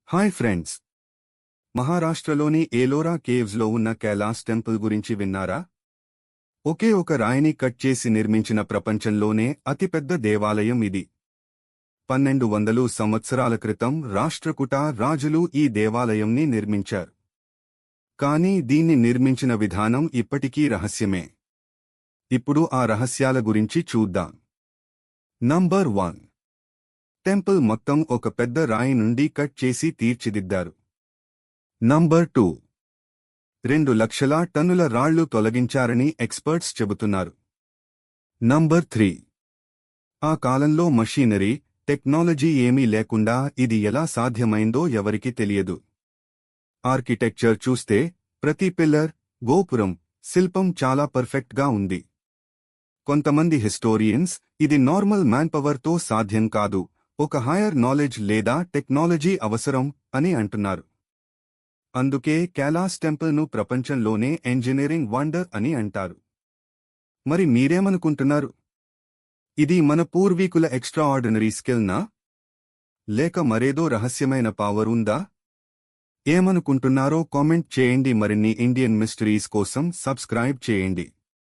Hi friends, మహారాష్ట్రలోని ఏలోరా కేవ్స్లో ఉన్న Kailash temple గురించి విన్నారా? ఒకే ఒక రాయిని కట్ చేసి నిర్మించిన ప్రపంచంలోనే అతిపెద్ద దేవాలయం ఇది. 1200 సంవత్సరాల క్రితం రాష్ట్రకూట రాజులు ఈ దేవాలయంని నిర్మించారు. కానీ దీన్ని నిర్మించిన విధానం ఇప్పటికీ రహస్యమే. ఇప్పుడు ఆ రహస్యాల గురించి చూద్దాం. నంబర్ 1. టెంపుల్ మొత్తం ఒక పెద్ద రాయి నుండి కట్ చేసి తీర్చిదిద్దారు. నంబర్ 2. 2 లక్షల టన్నుల రాళ్లు తొలగించారని ఎక్స్పర్ట్స్ చెబుతున్నారు. నంబర్ 3. ఆ కాలంలో మషీనరీ, టెక్నాలజీ ఏమీ లేకుండా ఇది ఎలా సాధ్యమైందో ఎవరికీ తెలియదు. ఆర్కిటెక్చర్ చూస్తే ప్రతి పిల్లర్, గోపురం, శిల్పం చాలా పర్ఫెక్ట్గా ఉంది. కొంతమంది హిస్టోరియన్స్ ఇది నార్మల్ మ్యాన్పవర్తో సాధ్యం కాదు, ఒక హైయర్ నాలెడ్జ్ లేదా టెక్నాలజీ అవసరం అని అంటున్నారు. అందుకే కైలాస్ టెంపుల్ను ప్రపంచంలోనే ఇంజనీరింగ్ వండర్ అని అంటారు. మరి మీరేమనుకుంటున్నారు? ఇది మన పూర్వీకుల ఎక్స్ట్రాఆర్డినరీ స్కిల్నా? లేక మరేదో రహస్యమైన పవర్ ఉందా? ఏమనుకుంటున్నారో కామెంట్ చేయండి. మరిన్ని ఇండియన్ మిస్టరీస్ కోసం సబ్స్క్రైబ్ చేయండి.